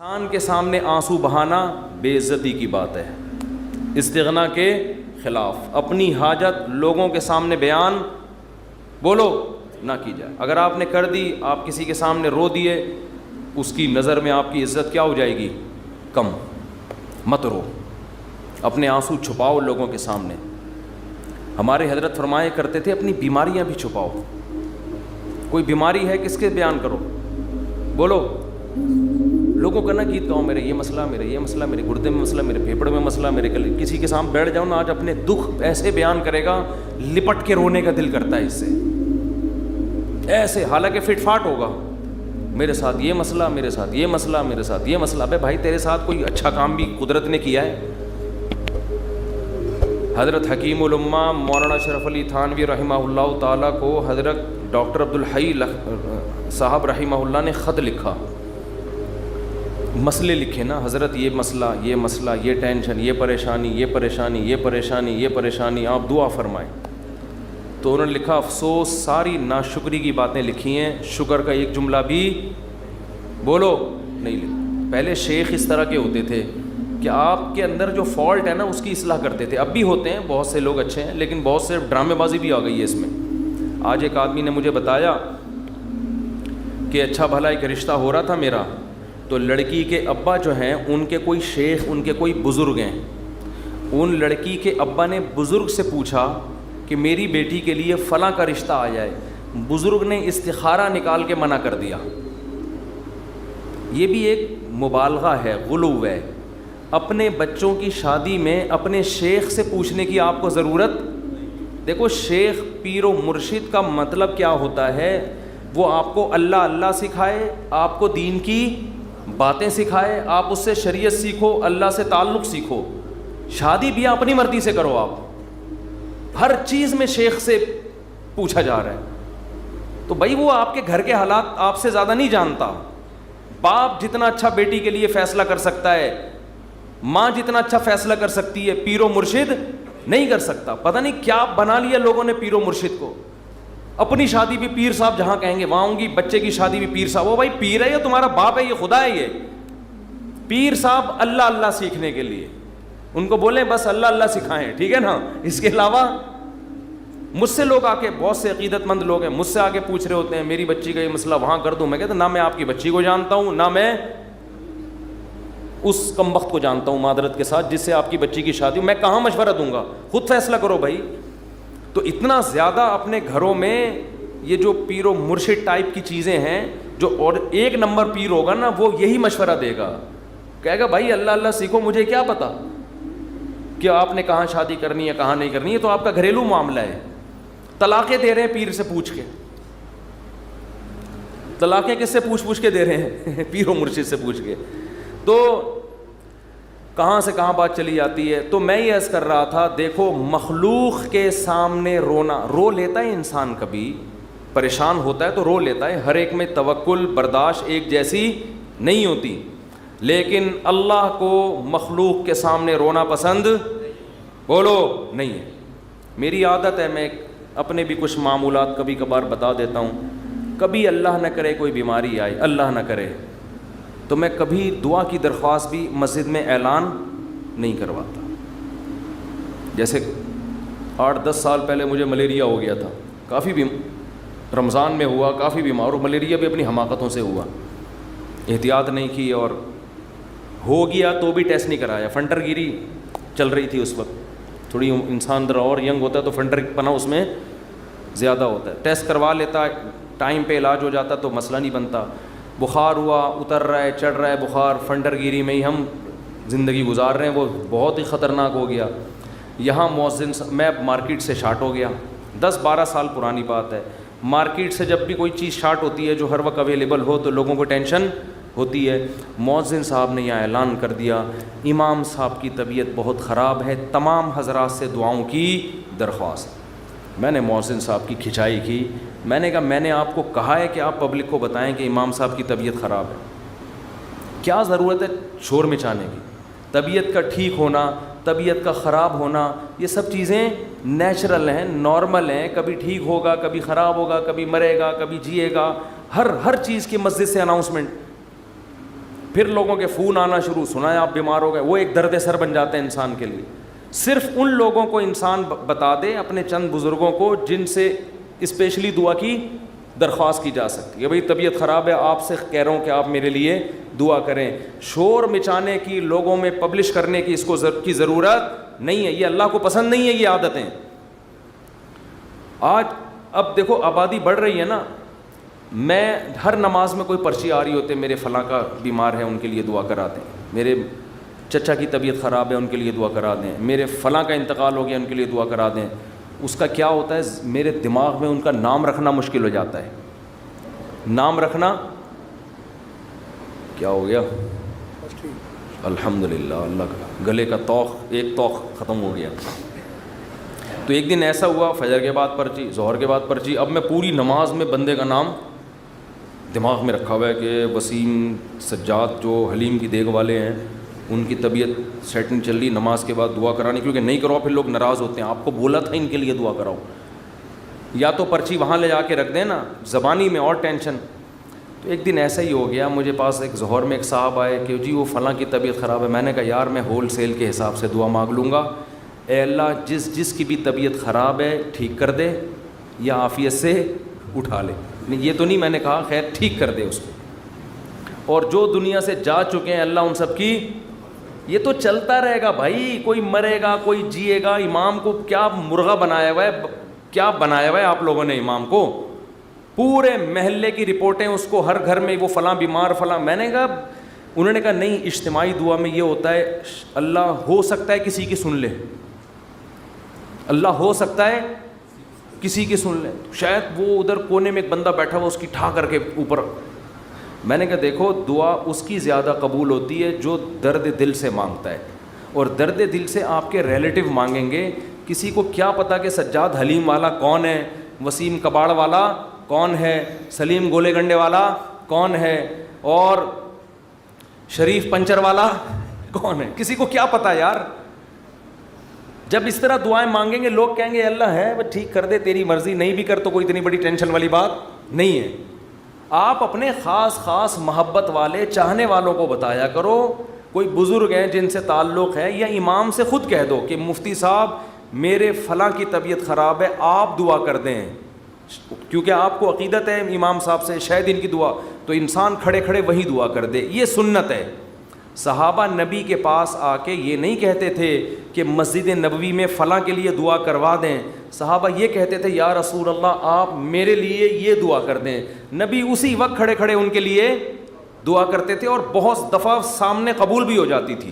انسان کے سامنے آنسو بہانا بے عزتی کی بات ہے، استغنا کے خلاف۔ اپنی حاجت لوگوں کے سامنے بیان بولو نہ کی جائے۔ اگر آپ نے کر دی، آپ کسی کے سامنے رو دیے، اس کی نظر میں آپ کی عزت کیا ہو جائے گی؟ کم۔ مت رو، اپنے آنسو چھپاؤ لوگوں کے سامنے۔ ہمارے حضرت فرمایا کرتے تھے اپنی بیماریاں بھی چھپاؤ۔ کوئی بیماری ہے کس کے بیان کرو، بولو۔ لوگوں کا نہ گیت گاؤں، میرے یہ مسئلہ، میرے یہ مسئلہ، میرے گردے میں مسئلہ، میرے پھیپھڑے میں مسئلہ، میرے گلے۔ کسی کے سامنے بیٹھ جاؤ نا، آج اپنے دکھ ایسے بیان کرے گا لپٹ کے رونے کا دل کرتا ہے اس سے، ایسے، حالانکہ فٹ فاٹ ہوگا۔ میرے ساتھ یہ مسئلہ، میرے ساتھ یہ مسئلہ، میرے ساتھ یہ مسئلہ۔ بے بھائی تیرے ساتھ کوئی اچھا کام بھی قدرت نے کیا ہے؟ حضرت حکیم الامہ مولانا اشرف علی تھانوی رحمہ اللہ تعالیٰ کو حضرت ڈاکٹر عبدالحی صاحب رحمہ اللہ نے خط لکھا، مسئلے لکھے نا، حضرت یہ مسئلہ، یہ مسئلہ، یہ ٹینشن، یہ پریشانی، یہ پریشانی، یہ پریشانی، یہ پریشانی، آپ دعا فرمائیں۔ تو انہوں نے لکھا، افسوس ساری ناشکری کی باتیں لکھی ہیں، شکر کا ایک جملہ بھی بولو نہیں لکھا۔ پہلے شیخ اس طرح کے ہوتے تھے کہ آپ کے اندر جو فالٹ ہے نا اس کی اصلاح کرتے تھے۔ اب بھی ہوتے ہیں، بہت سے لوگ اچھے ہیں، لیکن بہت سے ڈرامے بازی بھی آ گئی ہے اس میں۔ آج ایک آدمی نے مجھے بتایا کہ اچھا بھلا ایک رشتہ ہو رہا تھا میرا، تو لڑکی کے ابا جو ہیں ان کے کوئی شیخ، ان کے کوئی بزرگ ہیں، ان لڑکی کے ابا نے بزرگ سے پوچھا کہ میری بیٹی کے لیے فلاں کا رشتہ آ جائے، بزرگ نے استخارہ نکال کے منع کر دیا۔ یہ بھی ایک مبالغہ ہے، غلو ہے۔ اپنے بچوں کی شادی میں اپنے شیخ سے پوچھنے کی آپ کو ضرورت؟ دیکھو، شیخ پیر و مرشد کا مطلب کیا ہوتا ہے؟ وہ آپ کو اللہ اللہ سکھائے، آپ کو دین کی باتیں سکھائے، آپ اس سے شریعت سیکھو، اللہ سے تعلق سیکھو۔ شادی بھی اپنی مرضی سے کرو، آپ ہر چیز میں شیخ سے پوچھا جا رہا ہے، تو بھائی وہ آپ کے گھر کے حالات آپ سے زیادہ نہیں جانتا۔ باپ جتنا اچھا بیٹی کے لیے فیصلہ کر سکتا ہے، ماں جتنا اچھا فیصلہ کر سکتی ہے، پیر و مرشد نہیں کر سکتا۔ پتہ نہیں کیا بنا لیا لوگوں نے پیر و مرشد کو۔ اپنی شادی بھی پیر صاحب جہاں کہیں گے وہاں ہوں گی، بچے کی شادی بھی پیر صاحب۔ وہ بھائی پیر ہے یا تمہارا باپ ہے؟ یہ خدا ہے؟ یہ پیر صاحب اللہ اللہ سیکھنے کے لیے، ان کو بولیں بس اللہ اللہ سکھائیں، ٹھیک ہے نا؟ اس کے علاوہ مجھ سے لوگ آ کے، بہت سے عقیدت مند لوگ ہیں، مجھ سے آ کے پوچھ رہے ہوتے ہیں میری بچی کا یہ مسئلہ وہاں کر دوں۔ میں کہتا نہ میں آپ کی بچی کو جانتا ہوں، نہ میں اس کمبخت کو جانتا ہوں معذرت کے ساتھ جس سے آپ کی بچی کی شادی ہو۔ میں کہاں مشورہ دوں گا؟ خود فیصلہ کرو بھائی۔ تو اتنا زیادہ اپنے گھروں میں یہ جو پیر و مرشد ٹائپ کی چیزیں ہیں، جو اور ایک نمبر پیر ہوگا نا وہ یہی مشورہ دے گا، کہے گا بھائی اللہ اللہ سیکھو، مجھے کیا پتا کہ آپ نے کہاں شادی کرنی ہے کہاں نہیں کرنی ہے، تو آپ کا گھریلو معاملہ ہے۔ طلاقیں دے رہے ہیں پیر سے پوچھ کے، طلاقیں کس سے پوچھ کے دے رہے ہیں؟ پیر و مرشد سے پوچھ کے۔ تو کہاں سے کہاں بات چلی جاتی ہے۔ تو میں یہ عرض کر رہا تھا، دیکھو مخلوق کے سامنے رونا، رو لیتا ہے انسان، کبھی پریشان ہوتا ہے تو رو لیتا ہے، ہر ایک میں توکل برداشت ایک جیسی نہیں ہوتی، لیکن اللہ کو مخلوق کے سامنے رونا پسند بولو نہیں ہے۔ میری عادت ہے، میں اپنے بھی کچھ معمولات کبھی کبھار بتا دیتا ہوں۔ کبھی اللہ نہ کرے کوئی بیماری آئے، اللہ نہ کرے، تو میں کبھی دعا کی درخواست بھی مسجد میں اعلان نہیں کرواتا۔ جیسے 8-10 سال پہلے مجھے ملیریا ہو گیا تھا، کافی رمضان میں ہوا، کافی بیمار، اور ملیریا بھی اپنی حماقتوں سے ہوا، احتیاط نہیں کی، اور ہو گیا تو بھی ٹیسٹ نہیں کرایا۔ فنٹر گیری چل رہی تھی اس وقت، تھوڑی انسان ذرا اور ینگ ہوتا ہے تو فنٹر پنا اس میں زیادہ ہوتا ہے، ٹیسٹ کروا لیتا، ٹائم پہ علاج ہو جاتا تو مسئلہ نہیں بنتا۔ بخار ہوا، اتر رہا ہے، چڑھ رہا ہے بخار، فنٹر گیری میں ہی ہم زندگی گزار رہے ہیں، وہ بہت ہی خطرناک ہو گیا۔ یہاں مؤذن، میں مارکیٹ سے شارٹ ہو گیا، 10-12 سال پرانی بات ہے۔ مارکیٹ سے جب بھی کوئی چیز شارٹ ہوتی ہے جو ہر وقت اویلیبل ہو تو لوگوں کو ٹینشن ہوتی ہے۔ مؤذن صاحب نے یہاں اعلان کر دیا، امام صاحب کی طبیعت بہت خراب ہے، تمام حضرات سے دعاؤں کی درخواست۔ میں نے مؤذن صاحب کی کھچائی کی، میں نے کہا میں نے آپ کو کہا ہے کہ آپ پبلک کو بتائیں کہ امام صاحب کی طبیعت خراب ہے، کیا ضرورت ہے شور مچانے کی؟ طبیعت کا ٹھیک ہونا، طبیعت کا خراب ہونا، یہ سب چیزیں نیچرل ہیں، نارمل ہیں، کبھی ٹھیک ہوگا، کبھی خراب ہوگا، کبھی مرے گا، کبھی جیے گا، ہر چیز کی مسجد سے اناؤنسمنٹ۔ پھر لوگوں کے فون آنا شروع, سنا ہے آپ بیمار ہو گئے, وہ ایک درد سر بن جاتا ہے انسان کے لیے. صرف ان لوگوں کو انسان بتا دے, اپنے چند بزرگوں کو, جن سے اسپیشلی دعا کی درخواست کی جا سکتی ہے. بھئی طبیعت خراب ہے, آپ سے کہہ رہا ہوں کہ آپ میرے لیے دعا کریں. شور مچانے کی, لوگوں میں پبلش کرنے کی اس کو کی ضرورت نہیں ہے, یہ اللہ کو پسند نہیں ہے یہ عادتیں. آج اب دیکھو آبادی بڑھ رہی ہے نا, میں ہر نماز میں کوئی پرچی آ رہی ہوتے, میرے فلاں کا بیمار ہے ان کے لیے دعا کرا دیں, میرے چچا کی طبیعت خراب ہے ان کے لیے دعا کرا دیں, میرے فلاں کا انتقال ہو گیا ان کے لیے دعا کرا دیں. اس کا کیا ہوتا ہے, میرے دماغ میں ان کا نام رکھنا مشکل ہو جاتا ہے. نام رکھنا کیا ہو گیا, الحمدللہ اللہ کا گلے کا توق, ایک توق ختم ہو گیا. تو ایک دن ایسا ہوا, فجر کے بعد پرچی, ظہر کے بعد پرچی, اب میں پوری نماز میں بندے کا نام دماغ میں رکھا ہوا ہے کہ وسیم سجاد جو حلیم کی دیگ والے ہیں, ان کی طبیعت سیٹنگ چل رہی, نماز کے بعد دعا کرانی, کیونکہ نہیں کرو پھر لوگ ناراض ہوتے ہیں, آپ کو بولا تھا ان کے لیے دعا کراؤ. یا تو پرچی وہاں لے جا کے رکھ دیں نا, زبانی میں اور ٹینشن. تو ایک دن ایسا ہی ہو گیا, مجھے پاس ایک ظہر میں ایک صاحب آئے کہ جی وہ فلاں کی طبیعت خراب ہے. میں نے کہا یار میں ہول سیل کے حساب سے دعا مانگ لوں گا, اے اللہ جس کی بھی طبیعت خراب ہے ٹھیک کر دے یا عافیت سے اٹھا لے. یہ تو نہیں میں نے کہا, خیر ٹھیک کر دے اس کو, اور جو دنیا سے جا چکے ہیں اللہ ان سب کی, یہ تو چلتا رہے گا بھائی, کوئی مرے گا کوئی جیے گا. امام کو کیا مرغا بنایا ہوا ہے, کیا بنایا ہوا ہے آپ لوگوں نے امام کو, پورے محلے کی رپورٹیں اس کو, ہر گھر میں وہ فلاں بیمار فلاں. میں نے کہا, انہوں نے کہا نہیں, اجتماعی دعا میں یہ ہوتا ہے اللہ ہو سکتا ہے کسی کی سن لے, اللہ ہو سکتا ہے کسی کی سن لے. شاید وہ ادھر کونے میں ایک بندہ بیٹھا ہوا, اس کی ٹھا کر کے اوپر. میں نے کہا دیکھو دعا اس کی زیادہ قبول ہوتی ہے جو درد دل سے مانگتا ہے, اور درد دل سے آپ کے ریلیٹو مانگیں گے. کسی کو کیا پتا کہ سجاد حلیم والا کون ہے, وسیم کباڑ والا کون ہے, سلیم گولے گنڈے والا کون ہے, اور شریف پنچر والا کون ہے, کسی کو کیا پتا یار. جب اس طرح دعائیں مانگیں گے لوگ کہیں گے اللہ ہے وہ ٹھیک کر دے, تیری مرضی, نہیں بھی کر تو کوئی اتنی بڑی ٹینشن والی بات نہیں ہے. آپ اپنے خاص محبت والے چاہنے والوں کو بتایا کرو, کوئی بزرگ ہیں جن سے تعلق ہے, یا امام سے خود کہہ دو کہ مفتی صاحب میرے فلاں کی طبیعت خراب ہے آپ دعا کر دیں, کیونکہ آپ کو عقیدت ہے امام صاحب سے, شاید ان کی دعا, تو انسان کھڑے کھڑے وہی دعا کر دے. یہ سنت ہے. صحابہ نبی کے پاس آ کے یہ نہیں کہتے تھے کہ مسجد نبوی میں فلاں کے لیے دعا کروا دیں, صحابہ یہ کہتے تھے یا رسول اللہ آپ میرے لیے یہ دعا کر دیں. نبی اسی وقت کھڑے کھڑے ان کے لیے دعا کرتے تھے, اور بہت دفعہ سامنے قبول بھی ہو جاتی تھی.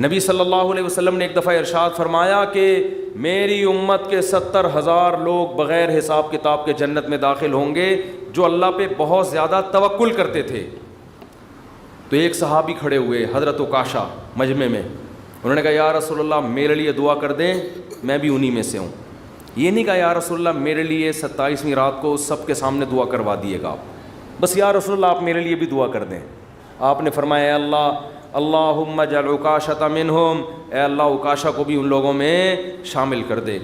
نبی صلی اللہ علیہ وسلم نے ایک دفعہ ارشاد فرمایا کہ میری امت کے 70,000 لوگ بغیر حساب کتاب کے جنت میں داخل ہوں گے جو اللہ پہ بہت زیادہ توکل کرتے تھے. تو ایک صحابی کھڑے ہوئے حضرت عکاشہ مجمع میں, انہوں نے کہا یا رسول اللہ میرے لیے دعا کر دیں, میں بھی انہی میں سے ہوں. یہ نہیں کہا یا رسول اللہ میرے لیے 27ویں رات کو سب کے سامنے دعا کروا دیے گا آپ, بس یا رسول اللہ آپ میرے لیے بھی دعا کر دیں. آپ نے فرمایا اے اللہ اللہم اجعل عکاشۃ منہم, اے اللہ عکاشہ کو بھی ان لوگوں میں شامل کر دے.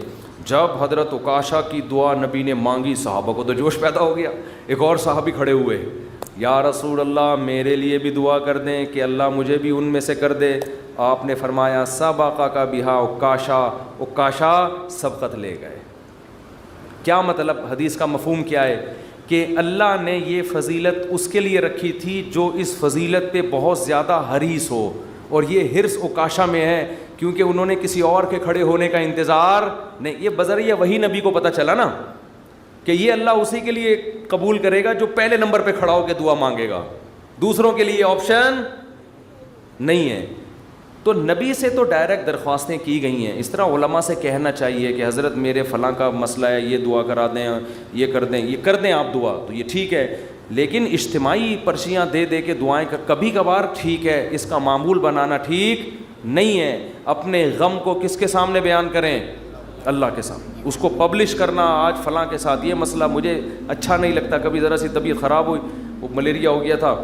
جب حضرت عکاشہ کی دعا نبی نے مانگی, صحابہ کو تو جوش پیدا ہو گیا. ایک اور صحابی کھڑے ہوئے, یا رسول اللہ میرے لیے بھی دعا کر دیں کہ اللہ مجھے بھی ان میں سے کر دے. آپ نے فرمایا سبقک بہا عکاشہ, عکاشہ سبقت لے گئے. کیا مطلب, حدیث کا مفہوم کیا ہے کہ اللہ نے یہ فضیلت اس کے لیے رکھی تھی جو اس فضیلت پہ بہت زیادہ حریص ہو, اور یہ حرص عکاشہ میں ہے کیونکہ انہوں نے کسی اور کے کھڑے ہونے کا انتظار نہیں. یہ بذریعہ وہی نبی کو پتہ چلا نا کہ یہ اللہ اسی کے لیے قبول کرے گا جو پہلے نمبر پہ کھڑا ہو کے دعا مانگے گا, دوسروں کے لیے آپشن نہیں ہے. تو نبی سے تو ڈائریکٹ درخواستیں کی گئی ہیں. اس طرح علماء سے کہنا چاہیے کہ حضرت میرے فلاں کا مسئلہ ہے, یہ دعا کرا دیں, یہ کر دیں آپ دعا, تو یہ ٹھیک ہے. لیکن اجتماعی پرچیاں دے دے کے دعائیں کبھی کبھار ٹھیک ہے, اس کا معمول بنانا ٹھیک نہیں ہے. اپنے غم کو کس کے سامنے بیان کریں, اللہ کے سامنے. اس کو پبلش کرنا آج فلاں کے ساتھ یہ مسئلہ مجھے اچھا نہیں لگتا, کبھی ذرا سی طبیعت خراب ہوئی, وہ ملیریا ہو گیا تھا,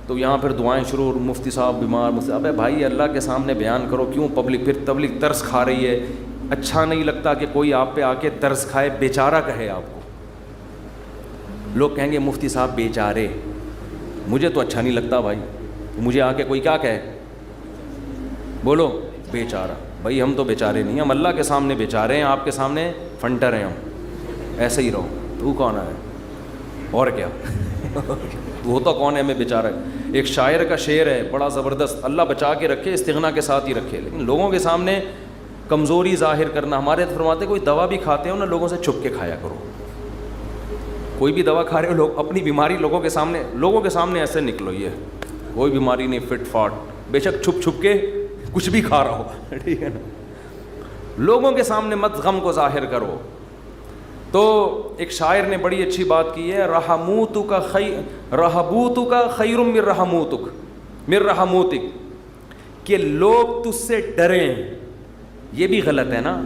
تو یہاں پھر دعائیں شروع, مفتی صاحب بیمار, ابے بھائی اللہ کے سامنے بیان کرو, کیوں پبلک, پھر تبلیغ ترس کھا رہی ہے. اچھا نہیں لگتا کہ کوئی آپ پہ آ کے ترس کھائے, بیچارہ کہے آپ کو. لوگ کہیں گے مفتی صاحب بیچارے, مجھے تو اچھا نہیں لگتا بھائی, مجھے آ کے کوئی کیا کہے, بولو بیچارہ. بھائی ہم تو بیچارے نہیں, ہم اللہ کے سامنے بیچارے ہیں, آپ کے سامنے فنٹر ہیں ہم, ایسے ہی رہو. تو کون ہے اور کیا وہ تو کون ہے ہمیں بیچارہ. ایک شاعر کا شعر ہے بڑا زبردست, اللہ بچا کے رکھے, استغنا کے ساتھ ہی رکھے, لیکن لوگوں کے سامنے کمزوری ظاہر کرنا. ہمارے فرماتے کوئی دوا بھی کھاتے ہو نا لوگوں سے چھپ کے کھایا کرو. کوئی بھی دوا کھا رہے ہو, لوگ اپنی بیماری لوگوں کے سامنے ایسے نکلو, یہ کوئی بیماری نہیں, فٹ فاٹ, بے شک چھپ چھپ کے کچھ بھی کھا رہا ہو, ٹھیک ہے نا, لوگوں کے سامنے مت غم کو ظاہر کرو. تو ایک شاعر نے بڑی اچھی بات کی ہے, رہبوتک خیر من رحموتک, کہ لوگ تجھ سے ڈریں. یہ بھی غلط ہے نا,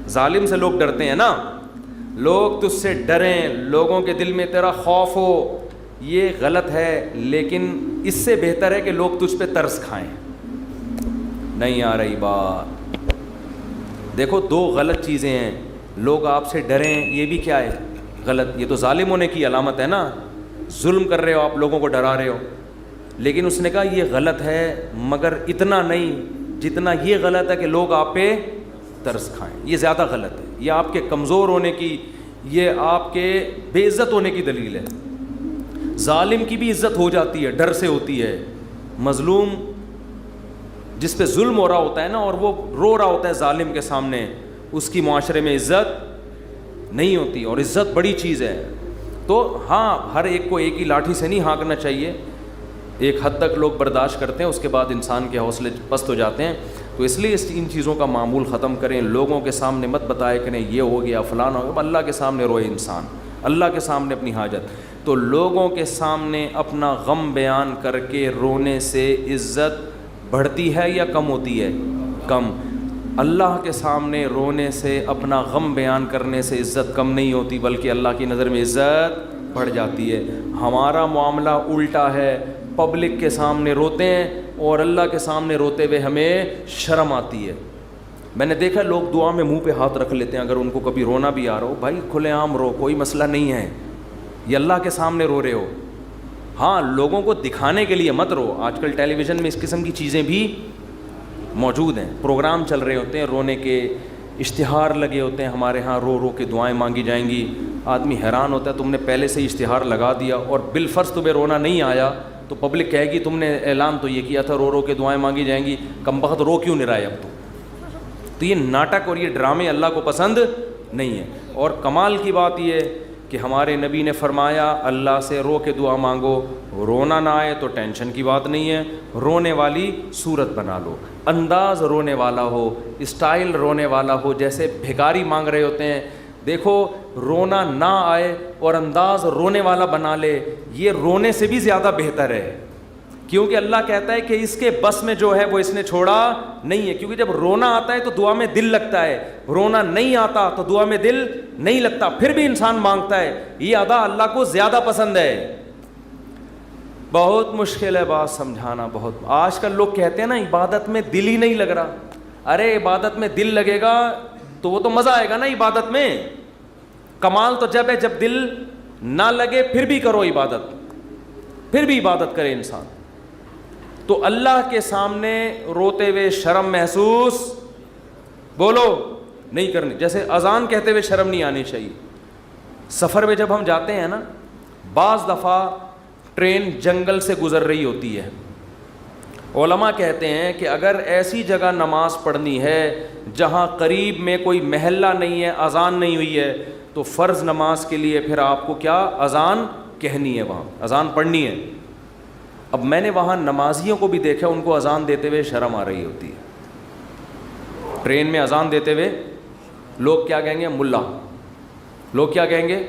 ظالم سے لوگ ڈرتے ہیں نا, لوگ تجھ سے ڈریں, لوگوں کے دل میں تیرا خوف ہو, یہ غلط ہے. لیکن اس سے بہتر ہے کہ لوگ تجھ پہ ترس کھائیں. نہیں آ رہی بات. دیکھو دو غلط چیزیں ہیں, لوگ آپ سے ڈریں, یہ بھی کیا ہے غلط, یہ تو ظالم ہونے کی علامت ہے نا, ظلم کر رہے ہو آپ, لوگوں کو ڈرا رہے ہو. لیکن اس نے کہا یہ غلط ہے, مگر اتنا نہیں جتنا یہ غلط ہے کہ لوگ آپ پہ ترس کھائیں. یہ زیادہ غلط ہے, یہ آپ کے کمزور ہونے کی, یہ آپ کے بے عزت ہونے کی دلیل ہے. ظالم کی بھی عزت ہو جاتی ہے, ڈر سے ہوتی ہے. مظلوم جس پہ ظلم ہو رہا ہوتا ہے نا, اور وہ رو رہا ہوتا ہے ظالم کے سامنے, اس کی معاشرے میں عزت نہیں ہوتی, اور عزت بڑی چیز ہے. تو ہاں ہر ایک کو ایک ہی لاٹھی سے نہیں ہانکنا چاہیے, ایک حد تک لوگ برداشت کرتے ہیں, اس کے بعد انسان کے حوصلے پست ہو جاتے ہیں. تو اس لیے ان چیزوں کا معمول ختم کریں, لوگوں کے سامنے مت بتائے کریں یہ ہو گیا فلان ہو گیا. اللہ کے سامنے روئے انسان, اللہ کے سامنے اپنی حاجت. تو لوگوں کے سامنے اپنا غم بیان کر کے رونے سے عزت بڑھتی ہے یا کم ہوتی ہے؟ کم. اللہ کے سامنے رونے سے, اپنا غم بیان کرنے سے عزت کم نہیں ہوتی, بلکہ اللہ کی نظر میں عزت بڑھ جاتی ہے. ہمارا معاملہ الٹا ہے, پبلک کے سامنے روتے ہیں اور اللہ کے سامنے روتے ہوئے ہمیں شرم آتی ہے. میں نے دیکھا لوگ دعا میں منہ پہ ہاتھ رکھ لیتے ہیں اگر ان کو کبھی رونا بھی آ رہا ہو. بھائی کھلے عام رو, کوئی مسئلہ نہیں ہے, یہ اللہ کے سامنے رو رہے ہو. ہاں لوگوں کو دکھانے کے لیے مت رو. آج کل ٹیلی ویژن میں اس قسم کی چیزیں بھی موجود ہیں, پروگرام چل رہے ہوتے ہیں رونے کے, اشتہار لگے ہوتے ہیں ہمارے ہاں, رو رو کے دعائیں مانگی جائیں گی. آدمی حیران ہوتا ہے, تم نے پہلے سے ہی اشتہار لگا دیا اور بالفرض تمہیں رونا نہیں آیا تو پبلک کہے گی تم نے اعلان تو یہ کیا تھا رو رو کے دعائیں مانگی جائیں گی, کم بخت رو کیوں نہیں رہا ہے اب تو یہ ناٹک اور یہ ڈرامے اللہ کو پسند نہیں ہے. اور کمال کی بات یہ ہے کہ ہمارے نبی نے فرمایا اللہ سے رو کے دعا مانگو, رونا نہ آئے تو ٹینشن کی بات نہیں ہے, رونے والی صورت بنا لو, انداز رونے والا ہو, اسٹائل رونے والا ہو, جیسے بھکاری مانگ رہے ہوتے ہیں. دیکھو رونا نہ آئے اور انداز رونے والا بنا لے, یہ رونے سے بھی زیادہ بہتر ہے, کیونکہ اللہ کہتا ہے کہ اس کے بس میں جو ہے وہ اس نے چھوڑا نہیں ہے. کیونکہ جب رونا آتا ہے تو دعا میں دل لگتا ہے, رونا نہیں آتا تو دعا میں دل نہیں لگتا, پھر بھی انسان مانگتا ہے. یہ ادا اللہ کو زیادہ پسند ہے. بہت مشکل ہے بات سمجھانا, بہت. آج کل لوگ کہتے ہیں نا عبادت میں دل ہی نہیں لگ رہا. ارے عبادت میں دل لگے گا تو وہ تو مزہ آئے گا نا عبادت میں. کمال تو جب ہے جب دل نہ لگے پھر بھی کرو عبادت, پھر بھی عبادت کرے انسان. تو اللہ کے سامنے روتے ہوئے شرم محسوس بولو نہیں کرنی. جیسے اذان کہتے ہوئے شرم نہیں آنی چاہیے. سفر میں جب ہم جاتے ہیں نا, بعض دفعہ ٹرین جنگل سے گزر رہی ہوتی ہے. علماء کہتے ہیں کہ اگر ایسی جگہ نماز پڑھنی ہے جہاں قریب میں کوئی محلہ نہیں ہے, اذان نہیں ہوئی ہے, تو فرض نماز کے لیے پھر آپ کو کیا اذان کہنی ہے, وہاں اذان پڑھنی ہے. اب میں نے وہاں نمازیوں کو بھی دیکھا, ان کو اذان دیتے ہوئے شرم آ رہی ہوتی ہے. ٹرین میں اذان دیتے ہوئے لوگ کیا کہیں گے, ملا. لوگ کیا کہیں گے,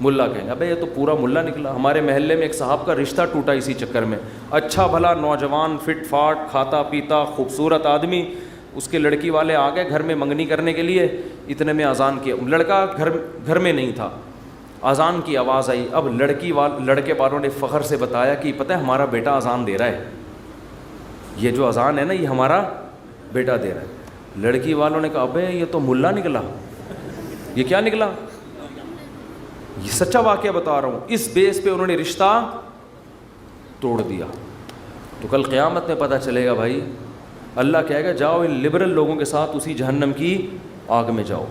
ملا کہیں گے. ابے یہ تو پورا ملا نکلا. ہمارے محلے میں ایک صاحب کا رشتہ ٹوٹا اسی چکر میں. اچھا بھلا نوجوان, فٹ فاٹ, کھاتا پیتا, خوبصورت آدمی. اس کے لڑکی والے آ گئے گھر میں منگنی کرنے کے لیے, اتنے میں اذان کیا. لڑکا گھر میں نہیں تھا, اذان کی آواز آئی. اب لڑکے والوں نے فخر سے بتایا کہ پتہ ہے ہمارا بیٹا اذان دے رہا ہے, یہ جو اذان ہے نا یہ ہمارا بیٹا دے رہا ہے. لڑکی والوں نے کہا ابے یہ تو ملا نکلا. یہ کیا نکلا؟ یہ سچا واقعہ بتا رہا ہوں. اس بیس پہ انہوں نے رشتہ توڑ دیا. تو کل قیامت میں پتہ چلے گا بھائی, اللہ کہے گا جاؤ ان لبرل لوگوں کے ساتھ اسی جہنم کی آگ میں جاؤ.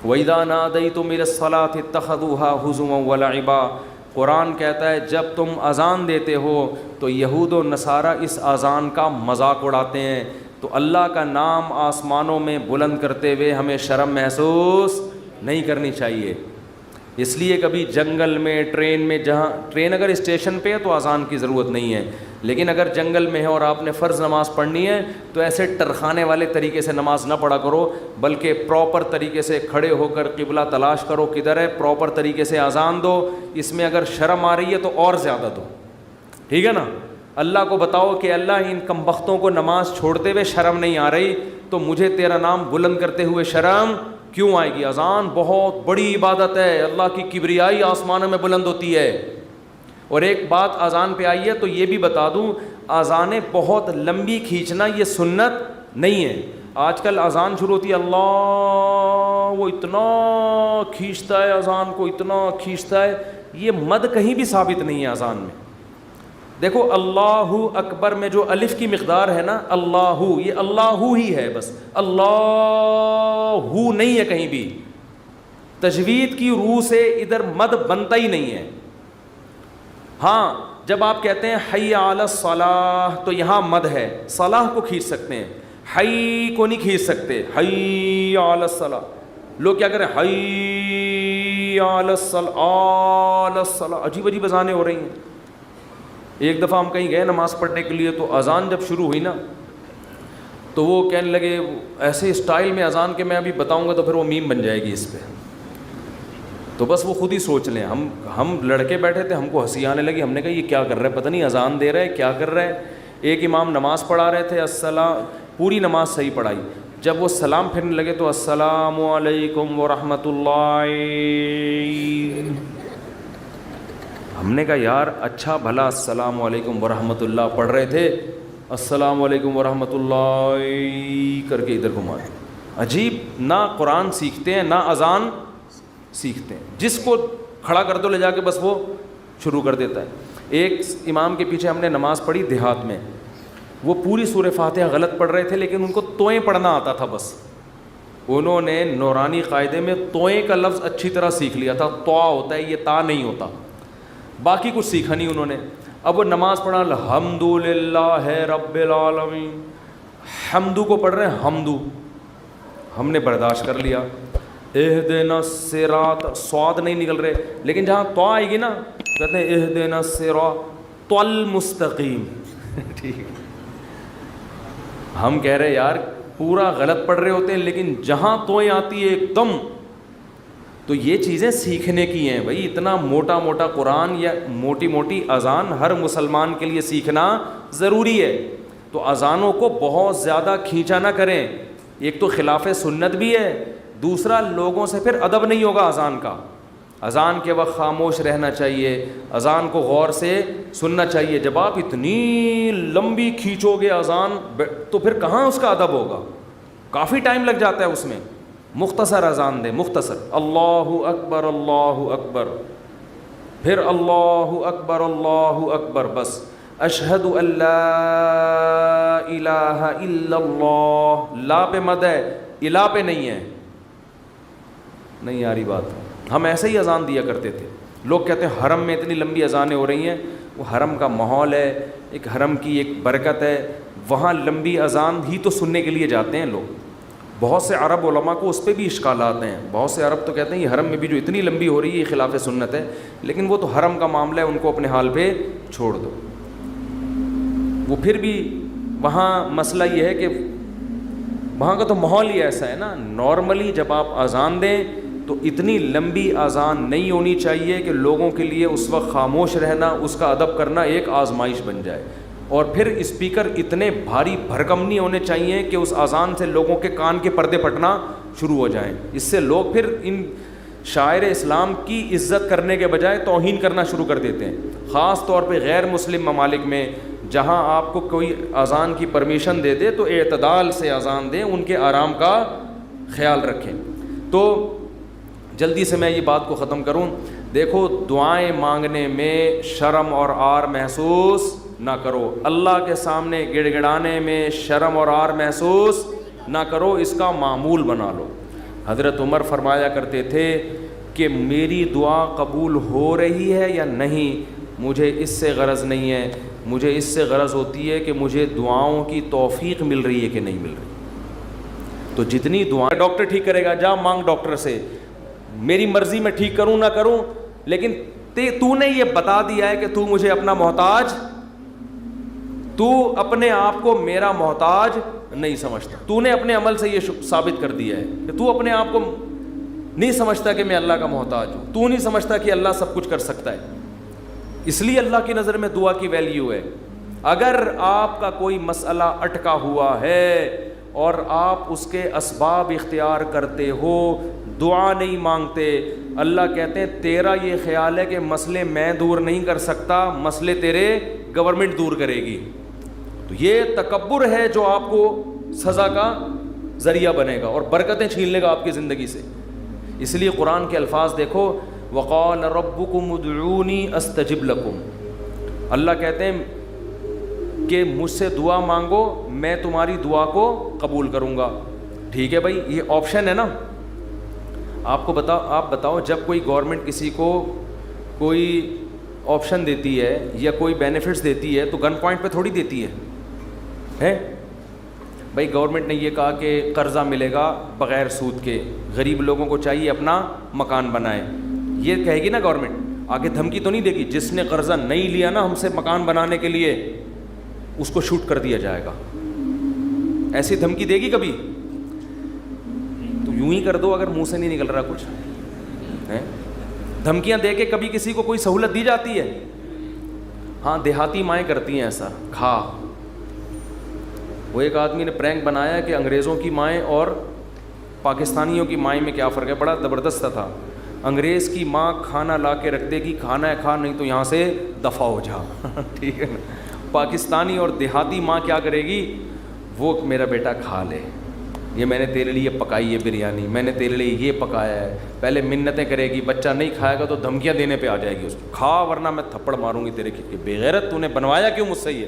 وَإِذَا نَادَيْتُمْ إِلَى الصَّلَاةِ اتَّخَذُوهَا هُزُوًا وَلَعِبًا. قرآن کہتا ہے جب تم اذان دیتے ہو تو یہود و نصارہ اس اذان کا مذاق اڑاتے ہیں. تو اللہ کا نام آسمانوں میں بلند کرتے ہوئے ہمیں شرم محسوس نہیں کرنی چاہیے. اس لیے کبھی جنگل میں, ٹرین میں, جہاں ٹرین اگر اسٹیشن پہ ہے تو اذان کی ضرورت نہیں ہے, لیکن اگر جنگل میں ہے اور آپ نے فرض نماز پڑھنی ہے تو ایسے ٹرخانے والے طریقے سے نماز نہ پڑھا کرو, بلکہ پراپر طریقے سے کھڑے ہو کر قبلہ تلاش کرو کدھر ہے, پراپر طریقے سے اذان دو. اس میں اگر شرم آ رہی ہے تو اور زیادہ دو, ٹھیک ہے نا. اللہ کو بتاؤ کہ اللہ ان کمبختوں کو نماز چھوڑتے ہوئے شرم نہیں آ رہی, تو مجھے تیرا نام بلند کرتے ہوئے شرم کیوں آئے گی. اذان بہت بڑی عبادت ہے, اللہ کی کبریائی آسمانوں میں بلند ہوتی ہے. اور ایک بات اذان پہ آئی ہے تو یہ بھی بتا دوں, اذانیں بہت لمبی کھینچنا یہ سنت نہیں ہے. آج کل اذان شروع ہوتی ہے, اللہ وہ اتنا کھینچتا ہے اذان کو, اتنا کھینچتا ہے, یہ مد کہیں بھی ثابت نہیں ہے اذان میں. دیکھو اللہ اکبر میں جو الف کی مقدار ہے نا, اللہ, یہ اللہ ہی ہے بس, اللہ نہیں ہے کہیں بھی. تجوید کی روح سے ادھر مد بنتا ہی نہیں ہے. ہاں جب آپ کہتے ہیں حی علی الصلاح تو یہاں مد ہے, صلاح کو کھینچ سکتے ہیں, حی کو نہیں کھینچ سکتے. حی علی الصلاح, لوگ کیا کریں حی علی الصلاح, عجیب عجیب اذانیں ہو رہی ہیں. ایک دفعہ ہم کہیں گئے نماز پڑھنے کے لیے, تو اذان جب شروع ہوئی نا تو وہ کہنے لگے ایسے اسٹائل میں اذان کے, میں ابھی بتاؤں گا تو پھر وہ میم بن جائے گی اس پہ. تو بس وہ خود ہی سوچ لیں. ہم لڑکے بیٹھے تھے, ہم کو ہنسی آنے لگی. ہم نے کہا یہ کیا کر رہے, پتہ نہیں اذان دے رہے کیا کر رہے. ایک امام نماز پڑھا رہے تھے, السلام, پوری نماز صحیح پڑھائی. جب وہ سلام پھرنے لگے تو السلام علیکم ورحمۃ اللہ. ہم نے کہا یار اچھا بھلا السلام علیکم ورحمۃ اللہ پڑھ رہے تھے, السلام علیکم ورحمۃ اللہ کر کے ادھر گھما. عجیب, نہ قرآن سیکھتے ہیں نہ اذان سیکھتے ہیں. جس کو کھڑا کر دو لے جا کے بس وہ شروع کر دیتا ہے. ایک امام کے پیچھے ہم نے نماز پڑھی دیہات میں, وہ پوری سورہ فاتحہ غلط پڑھ رہے تھے لیکن ان کو توئیں پڑھنا آتا تھا. بس انہوں نے نورانی قاعدے میں توئیں کا لفظ اچھی طرح سیکھ لیا تھا. تو ہوتا ہے, یہ تا نہیں ہوتا. باقی کچھ سیکھا نہیں انہوں نے. اب وہ نماز پڑھا الحمدللہ رب العالمین, حمدو کو پڑھ رہے ہیں حمدو, ہم نے برداشت کر لیا. اہدنا الصراط, سواد نہیں نکل رہے, لیکن جہاں تو آئے گی نا کہتے ہیں اہدنا الصراط المستقیم. ٹھیک, ہم کہہ رہے یار پورا غلط پڑھ رہے ہوتے ہیں, لیکن جہاں توئیں آتی ہے ایک دم, تو یہ چیزیں سیکھنے کی ہیں بھائی. اتنا موٹا موٹا قرآن یا موٹی موٹی اذان ہر مسلمان کے لیے سیکھنا ضروری ہے. تو اذانوں کو بہت زیادہ کھینچا نہ کریں. ایک تو خلاف سنت بھی ہے, دوسرا لوگوں سے پھر ادب نہیں ہوگا اذان کا. اذان کے وقت خاموش رہنا چاہیے, اذان کو غور سے سننا چاہیے. جب آپ اتنی لمبی کھینچو گے اذان تو پھر کہاں اس کا ادب ہوگا, کافی ٹائم لگ جاتا ہے اس میں. مختصر اذان دیں, مختصر, اللہ اکبر اللہ اکبر, پھر اللہ اکبر, بس اشہد ان لا الہ الا اللہ. لا پہ مد ہے, الہ پہ نہیں ہے. نہیں آ رہی بات. ہم ایسے ہی اذان دیا کرتے تھے. لوگ کہتے ہیں حرم میں اتنی لمبی اذانیں ہو رہی ہیں, وہ حرم کا ماحول ہے, ایک حرم کی ایک برکت ہے, وہاں لمبی اذان ہی تو سننے کے لیے جاتے ہیں لوگ. بہت سے عرب علماء کو اس پہ بھی اشکالات ہیں. بہت سے عرب تو کہتے ہیں یہ حرم میں بھی جو اتنی لمبی ہو رہی ہے یہ خلاف سنت ہے, لیکن وہ تو حرم کا معاملہ ہے, ان کو اپنے حال پہ چھوڑ دو. وہ پھر بھی وہاں مسئلہ یہ ہے کہ وہاں کا تو ماحول ہی ایسا ہے نا. نارملی جب آپ اذان دیں تو اتنی لمبی اذان نہیں ہونی چاہیے کہ لوگوں کے لیے اس وقت خاموش رہنا, اس کا ادب کرنا ایک آزمائش بن جائے. اور پھر اسپیکر اتنے بھاری بھرکم نہیں ہونے چاہیے کہ اس اذان سے لوگوں کے کان کے پردے پھٹنا شروع ہو جائیں. اس سے لوگ پھر ان شاعر اسلام کی عزت کرنے کے بجائے توہین کرنا شروع کر دیتے ہیں. خاص طور پہ غیر مسلم ممالک میں جہاں آپ کو کوئی اذان کی پرمیشن دے دے تو اعتدال سے اذان دیں, ان کے آرام کا خیال رکھیں. تو جلدی سے میں یہ بات کو ختم کروں. دیکھو دعائیں مانگنے میں شرم اور عار محسوس نہ کرو. اللہ کے سامنے گڑ گڑانے میں شرم اور عار محسوس نہ کرو, اس کا معمول بنا لو. حضرت عمر فرمایا کرتے تھے کہ میری دعا قبول ہو رہی ہے یا نہیں, مجھے اس سے غرض نہیں ہے, مجھے اس سے غرض ہوتی ہے کہ مجھے دعاؤں کی توفیق مل رہی ہے کہ نہیں مل رہی. تو جتنی دعائیں, ڈاکٹر ٹھیک کرے گا, جا مانگ ڈاکٹر سے, میری مرضی میں ٹھیک کروں نہ کروں, لیکن تو نے یہ بتا دیا ہے کہ تو مجھے اپنا محتاج, تو اپنے آپ کو میرا محتاج نہیں سمجھتا. تو نے اپنے عمل سے یہ ثابت کر دیا ہے کہ تو اپنے آپ کو نہیں سمجھتا کہ میں اللہ کا محتاج ہوں, تو نہیں سمجھتا کہ اللہ سب کچھ کر سکتا ہے. اس لیے اللہ کی نظر میں دعا کی ویلیو ہے. اگر آپ کا کوئی مسئلہ اٹکا ہوا ہے اور آپ اس کے اسباب اختیار کرتے ہو, دعا نہیں مانگتے, اللہ کہتے ہیں تیرا یہ خیال ہے کہ مسئلے میں دور نہیں کر سکتا, مسئلے تیرے گورنمنٹ دور کرے گی. تو یہ تکبر ہے جو آپ کو سزا کا ذریعہ بنے گا اور برکتیں چھین لے گا آپ کی زندگی سے. اس لیے قرآن کے الفاظ دیکھو, وقال ربکم ادعونی استجب لکم. اللہ کہتے ہیں کہ مجھ سے دعا مانگو, میں تمہاری دعا کو قبول کروں گا. ٹھیک ہے بھائی, یہ آپشن ہے نا. آپ بتاؤ جب کوئی گورنمنٹ کسی کو کوئی آپشن دیتی ہے یا کوئی بینیفٹس دیتی ہے تو گن پوائنٹ پہ تھوڑی دیتی ہے. بھائی گورنمنٹ نے یہ کہا کہ قرضہ ملے گا بغیر سود کے, غریب لوگوں کو چاہیے اپنا مکان بنائے, یہ کہے گی نا گورنمنٹ, آگے دھمکی تو نہیں دے گی جس نے قرضہ نہیں لیا نا ہم سے مکان بنانے کے لیے اس کو شوٹ کر دیا جائے گا. ایسی دھمکی دے گی کبھی؟ تو یوں ہی کر دو اگر منہ سے نہیں نکل رہا کچھ. دھمکیاں دے کے کبھی کسی کو کوئی سہولت دی جاتی ہے؟ ہاں دیہاتی مائیں کرتی ہیں ایسا. کھا, وہ ایک آدمی نے پرینک بنایا کہ انگریزوں کی مائیں اور پاکستانیوں کی مائیں میں کیا فرق ہے, بڑا زبردست تھا. انگریز کی ماں کھانا لا کے رکھ دے گی, کھانا ہے کھا, نہیں تو یہاں سے دفع ہو جا. ٹھیک ہے نا. پاکستانی اور دیہاتی ماں کیا کرے گی, وہ میرا بیٹا کھا لے, یہ میں نے تیرے لیے پکائی ہے بریانی, میں نے تیرے لیے یہ پکایا ہے, پہلے منتیں کرے گی, بچہ نہیں کھائے گا تو دھمکیاں دینے پہ آ جائے گی اس کو, کھا ورنہ میں تھپڑ ماروں گی تیرے کی. بے غیرت, تو نے بنوایا کیوں مجھ سے, یہ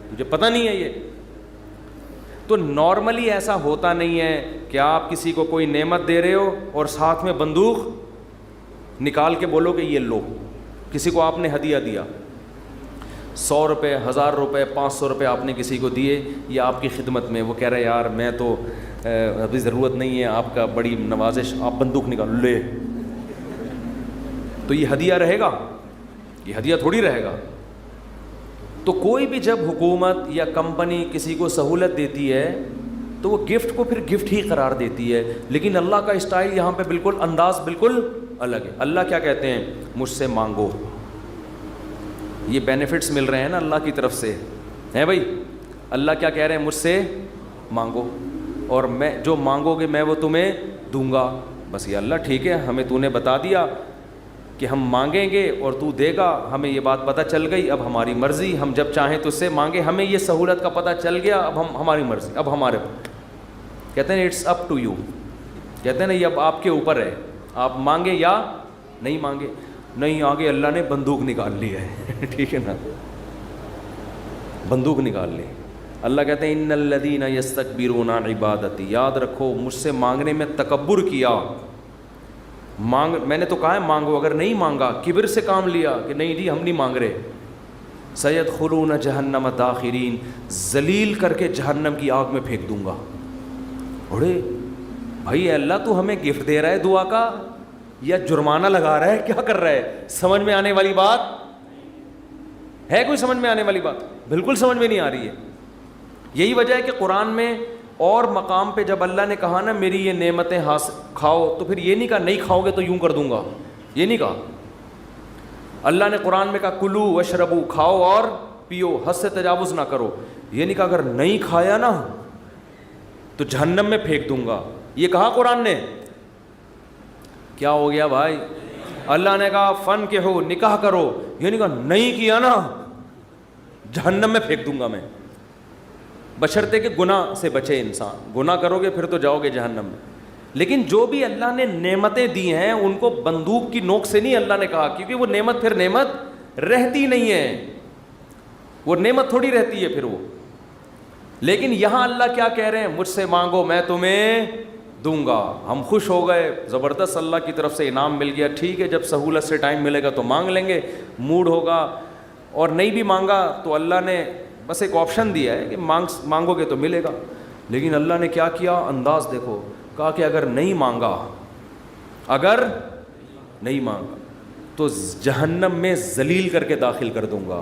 تجھے پتہ نہیں ہے. یہ تو نارملی ایسا ہوتا نہیں ہے کہ آپ کسی کو کوئی نعمت دے رہے ہو اور ساتھ میں بندوق نکال کے بولو کہ یہ لو. کسی کو آپ نے ہدیہ دیا, 100 روپے, 1000 روپے, 500 روپے آپ نے کسی کو دیے, یہ آپ کی خدمت میں, وہ کہہ رہے یار میں تو ابھی ضرورت نہیں ہے, آپ کا بڑی نوازش, آپ بندوق نکالو لے, تو یہ ہدیہ رہے گا؟ یہ ہدیہ تھوڑی رہے گا. تو کوئی بھی جب حکومت یا کمپنی کسی کو سہولت دیتی ہے تو وہ گفٹ کو پھر گفٹ ہی قرار دیتی ہے. لیکن اللہ کا اسٹائل یہاں پہ بالکل انداز بالکل الگ ہے. اللہ کیا کہتے ہیں, مجھ سے مانگو. یہ بینیفٹس مل رہے ہیں نا اللہ کی طرف سے, ہیں بھائی. اللہ کیا کہہ رہے ہیں, مجھ سے مانگو اور میں جو مانگو گے میں وہ تمہیں دوں گا. بس یہ اللہ ٹھیک ہے, ہمیں تو نے بتا دیا کہ ہم مانگیں گے اور تو دے گا, ہمیں یہ بات پتہ چل گئی, اب ہماری مرضی, ہم جب چاہیں تو اس سے مانگے, ہمیں یہ سہولت کا پتہ چل گیا, اب ہم ہماری مرضی, اب ہمارے. کہتے ہیں اٹس اپ ٹو یو, کہتے ہیں نا یہ اب آپ کے اوپر ہے, آپ مانگے یا نہیں مانگے. نہیں, آگے اللہ نے بندوق نکال لی ہے. ٹھیک ہے نا, بندوق نکال لی. اللہ کہتے ہیں ان الذین یستکبرون عن عبادتی, یاد رکھو مجھ سے مانگنے میں تکبر کیا. میں نے تو کہا ہے مانگو, اگر نہیں مانگا کبر سے کام لیا کہ نہیں جی ہم نہیں مانگ رہے, سیدخلون جہنم داخرین, ذلیل کر کے جہنم کی آگ میں پھینک دوں گا. اڑے بھائی اللہ تو ہمیں گفٹ دے رہا ہے دعا کا یا جرمانہ لگا رہا ہے, کیا کر رہا ہے؟ سمجھ میں آنے والی بات ہے؟ کوئی سمجھ میں آنے والی بات بالکل سمجھ میں نہیں آ رہی ہے. یہی وجہ ہے کہ قرآن میں اور مقام پہ جب اللہ نے کہا نا میری یہ نعمتیں کھاؤ, تو پھر یہ نہیں کہا نہیں کھاؤ گے تو یوں کر دوں گا, یہ نہیں کہا. اللہ نے قرآن میں کہا کلو وشربو, کھاؤ اور پیو, حد سے تجاوز نہ کرو. یہ نہیں کہا اگر نہیں کھایا نا تو جہنم میں پھینک دوں گا, یہ کہا قرآن نے. کیا ہو گیا بھائی؟ اللہ نے کہا فن کے ہو, نکاح کرو, یہ نہیں کہا نہیں کیا نا جہنم میں پھینک دوں گا میں. بشرطے کہ گناہ سے بچے انسان, گناہ کرو گے پھر تو جاؤ گے جہنم میں. لیکن جو بھی اللہ نے نعمتیں دی ہیں ان کو بندوق کی نوک سے نہیں اللہ نے کہا, کیونکہ وہ نعمت پھر نعمت رہتی نہیں ہے. وہ نعمت تھوڑی رہتی ہے پھر وہ. لیکن یہاں اللہ کیا کہہ رہے ہیں, مجھ سے مانگو میں تمہیں دوں گا. ہم خوش ہو گئے, زبردست, اللہ کی طرف سے انعام مل گیا. ٹھیک ہے, جب سہولت سے ٹائم ملے گا تو مانگ لیں گے, موڈ ہوگا. اور نہیں بھی مانگا تو اللہ نے بس ایک آپشن دیا ہے کہ مانگو گے تو ملے گا. لیکن اللہ نے کیا کیا, انداز دیکھو, کہا کہ اگر نہیں مانگا تو جہنم میں ذلیل کر کے داخل کر دوں گا.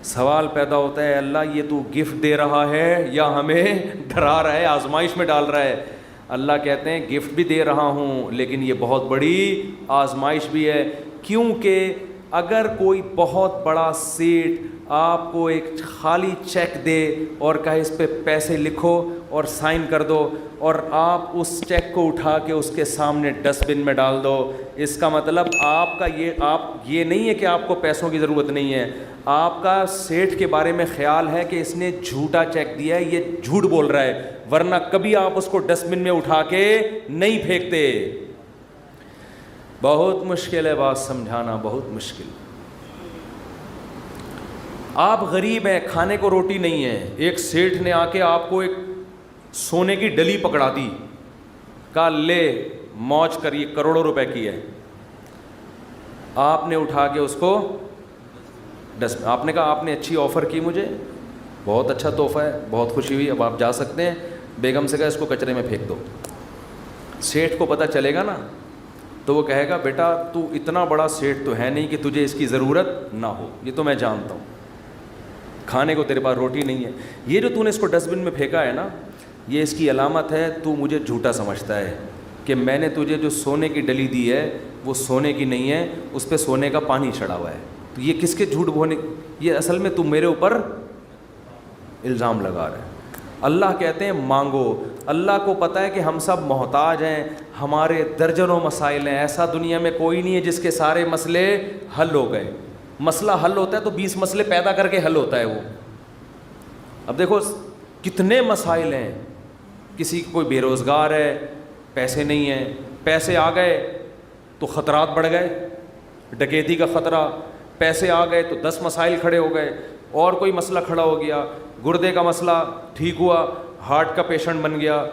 سوال پیدا ہوتا ہے, اللہ یہ تو گفٹ دے رہا ہے یا ہمیں ڈرا رہا ہے, آزمائش میں ڈال رہا ہے؟ اللہ کہتے ہیں گفٹ بھی دے رہا ہوں لیکن یہ بہت بڑی آزمائش بھی ہے. کیونکہ اگر کوئی بہت بڑا سیٹ آپ کو ایک خالی چیک دے اور کہے اس پہ پیسے لکھو اور سائن کر دو, اور آپ اس چیک کو اٹھا کے اس کے سامنے ڈسٹ بن میں ڈال دو, اس کا مطلب آپ یہ نہیں ہے کہ آپ کو پیسوں کی ضرورت نہیں ہے. آپ کا سیٹ کے بارے میں خیال ہے کہ اس نے جھوٹا چیک دیا ہے, یہ جھوٹ بول رہا ہے, ورنہ کبھی آپ اس کو ڈسٹ بن میں اٹھا کے نہیں پھینکتے. بہت مشکل ہے بات سمجھانا, بہت مشکل. آپ غریب ہیں, کھانے کو روٹی نہیں ہے, ایک سیٹھ نے آ کے آپ کو ایک سونے کی ڈلی پکڑا دی, کہا لے موج کر, یہ کروڑوں روپے کی ہے. آپ نے اٹھا کے اس کو آپ نے کہا آپ نے اچھی آفر کی مجھے, بہت اچھا تحفہ ہے, بہت خوشی ہوئی, اب آپ جا سکتے ہیں. بیگم سے کہا اس کو کچرے میں پھینک دو. سیٹھ کو پتہ چلے گا نا تو وہ کہے گا بیٹا تو اتنا بڑا سیٹ تو ہے نہیں کہ تجھے اس کی ضرورت نہ ہو, یہ تو میں جانتا ہوں, کھانے کو تیرے پاس روٹی نہیں ہے. یہ جو تو نے اس کو ڈسٹ بن میں پھینکا ہے نا, یہ اس کی علامت ہے تو مجھے جھوٹا سمجھتا ہے کہ میں نے تجھے جو سونے کی ڈلی دی ہے وہ سونے کی نہیں ہے, اس پہ سونے کا پانی چڑھا ہوا ہے. تو یہ کس کے جھوٹ بولنے, یہ اصل میں تم میرے اوپر الزام لگا رہے ہیں. اللہ کہتے ہیں مانگو. اللہ کو پتہ ہے کہ ہم سب محتاج ہیں, ہمارے درجنوں مسائل ہیں, ایسا دنیا میں کوئی نہیں ہے جس کے سارے مسئلے حل ہو گئے. مسئلہ حل ہوتا ہے تو 20 مسئلے پیدا کر کے حل ہوتا ہے وہ. اب دیکھو کتنے مسائل ہیں, کسی کوئی بے روزگار ہے, پیسے نہیں ہیں, پیسے آ گئے تو خطرات بڑھ گئے, ڈکیتی کا خطرہ, پیسے آ گئے تو 10 مسائل کھڑے ہو گئے, اور کوئی مسئلہ کھڑا ہو گیا, گردے کا مسئلہ ٹھیک ہوا, ہارٹ کا پیشنٹ بن گیا,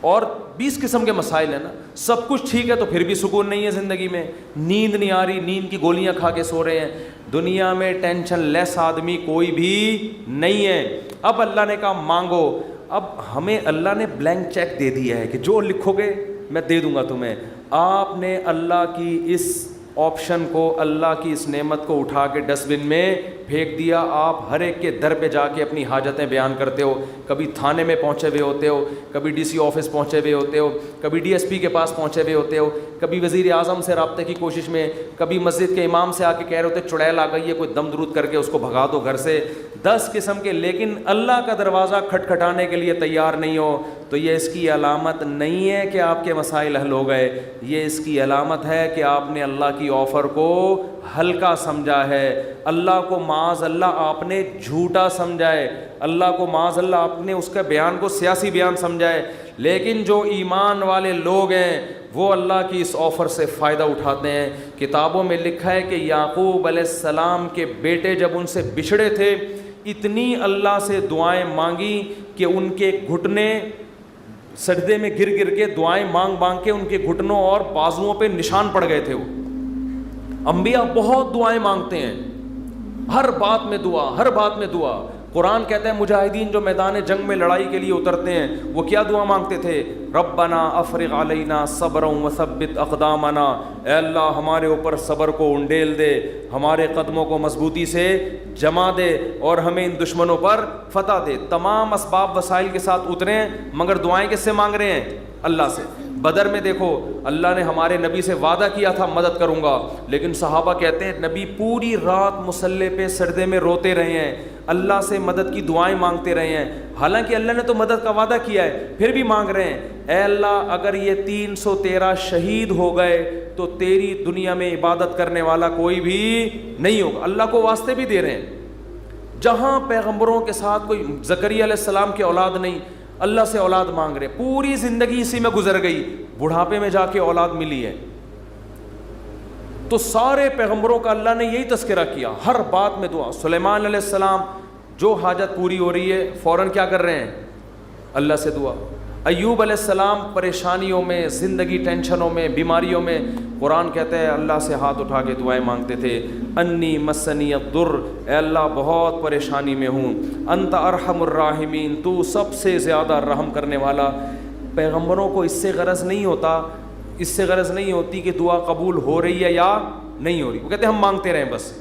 اور 20 قسم کے مسائل ہیں نا. سب کچھ ٹھیک ہے تو پھر بھی سکون نہیں ہے زندگی میں, نیند نہیں آ رہی, نیند کی گولیاں کھا کے سو رہے ہیں. دنیا میں ٹینشن لیس آدمی کوئی بھی نہیں ہے. اب اللہ نے کہا مانگو. اب ہمیں اللہ نے بلینک چیک دے دیا ہے کہ جو لکھو گے میں دے دوں گا تمہیں. آپ نے اللہ کی اس آپشن کو, اللہ کی اس نعمت کو اٹھا کے ڈسٹ بن میں پھینک دیا. آپ ہر ایک کے در پہ جا کے اپنی حاجتیں بیان کرتے ہو, کبھی تھانے میں پہنچے ہوئے ہوتے ہو, کبھی ڈی سی آفس پہنچے ہوئے ہوتے ہو, کبھی ڈی ایس پی کے پاس پہنچے ہوئے ہوتے ہو, کبھی وزیر اعظم سے رابطے کی کوشش میں, کبھی مسجد کے امام سے آ کے کہہ رہے ہوتے چڑیل آ گئی ہے, کوئی دم درود کر کے اس کو بھگا دو گھر سے. 10 قسم کے, لیکن اللہ کا دروازہ کھٹکھٹانے کے لیے تیار نہیں ہو تو یہ اس کی علامت نہیں ہے کہ آپ کے مسائل حل ہو گئے. یہ اس کی علامت ہے کہ آپ نے اللہ کی آفر کو ہلکا سمجھا ہے, اللہ کو معاذ اللہ آپ نے جھوٹا سمجھا ہے, اللہ کو معاذ اللہ آپ نے اس کے بیان کو سیاسی بیان سمجھا ہے. لیکن جو ایمان والے لوگ ہیں وہ اللہ کی اس آفر سے فائدہ اٹھاتے ہیں. کتابوں میں لکھا ہے کہ یعقوب علیہ السلام کے بیٹے جب ان سے بچھڑے تھے, اتنی اللہ سے دعائیں مانگی کہ ان کے گھٹنے سجدے میں گر گر کے دعائیں مانگ مانگ کے ان کے گھٹنوں اور بازوؤں پہ نشان پڑ گئے تھے. وہ انبیاء بہت دعائیں مانگتے ہیں, ہر بات میں دعا, ہر بات میں دعا. قرآن کہتا ہے مجاہدین جو میدان جنگ میں لڑائی کے لیے اترتے ہیں وہ کیا دعا مانگتے تھے؟ ربنا افرغ علینا صبرا وثبت اقدامنا, اے اللہ ہمارے اوپر صبر کو انڈیل دے, ہمارے قدموں کو مضبوطی سے جما دے اور ہمیں ان دشمنوں پر فتح دے. تمام اسباب وسائل کے ساتھ اترے ہیں مگر دعائیں کس سے مانگ رہے ہیں؟ اللہ سے. بدر میں دیکھو اللہ نے ہمارے نبی سے وعدہ کیا تھا مدد کروں گا, لیکن صحابہ کہتے ہیں نبی پوری رات مصلے پہ سجدے میں روتے رہے ہیں, اللہ سے مدد کی دعائیں مانگتے رہے ہیں. حالانکہ اللہ نے تو مدد کا وعدہ کیا ہے, پھر بھی مانگ رہے ہیں اے اللہ اگر یہ 313 شہید ہو گئے تو تیری دنیا میں عبادت کرنے والا کوئی بھی نہیں ہوگا. اللہ کو واسطے بھی دے رہے ہیں. جہاں پیغمبروں کے ساتھ کوئی زکریا علیہ السلام کی اولاد نہیں, اللہ سے اولاد مانگ رہے, پوری زندگی اسی میں گزر گئی, بڑھاپے میں جا کے اولاد ملی ہے. تو سارے پیغمبروں کا اللہ نے یہی تذکرہ کیا، ہر بات میں دعا. سلیمان علیہ السلام جو حاجت پوری ہو رہی ہے فوراً کیا کر رہے ہیں؟ اللہ سے دعا. ایوب علیہ السلام پریشانیوں میں، زندگی ٹینشنوں میں، بیماریوں میں، قرآن کہتا ہے اللہ سے ہاتھ اٹھا کے دعائیں مانگتے تھے. انی مسنی الضر، اے اللہ بہت پریشانی میں ہوں. انت ارحم الراحمین، تو سب سے زیادہ رحم کرنے والا. پیغمبروں کو اس سے غرض نہیں ہوتا، اس سے غرض نہیں ہوتی کہ دعا قبول ہو رہی ہے یا نہیں ہو رہی. وہ کہتے ہیں ہم مانگتے رہیں بس،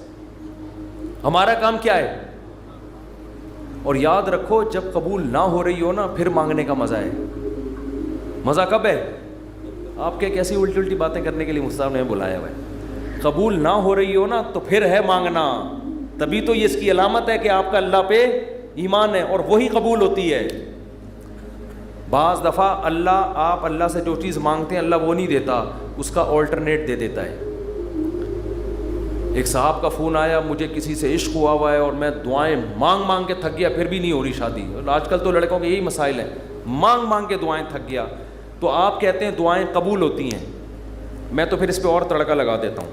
ہمارا کام کیا ہے. اور یاد رکھو جب قبول نہ ہو رہی ہو نا پھر مانگنے کا مزہ ہے. مزہ کب ہے؟ آپ کے کیسی الٹی الٹی باتیں کرنے کے لیے مصطفیٰ نے بلایا ہوا ہے. قبول نہ ہو رہی ہو نا تو پھر ہے مانگنا. تبھی تو یہ اس کی علامت ہے کہ آپ کا اللہ پہ ایمان ہے اور وہی قبول ہوتی ہے. بعض دفعہ آپ اللہ سے جو چیز مانگتے ہیں اللہ وہ نہیں دیتا، اس کا آلٹرنیٹ دے دیتا ہے. ایک صاحب کا فون آیا، مجھے کسی سے عشق ہوا ہے اور میں دعائیں مانگ مانگ کے تھک گیا پھر بھی نہیں ہو رہی شادی. آج کل تو لڑکوں کے یہی مسائل ہیں، مانگ مانگ کے دعائیں تھک گیا. تو آپ کہتے ہیں دعائیں قبول ہوتی ہیں، میں تو پھر اس پہ اور تڑکا لگا دیتا ہوں.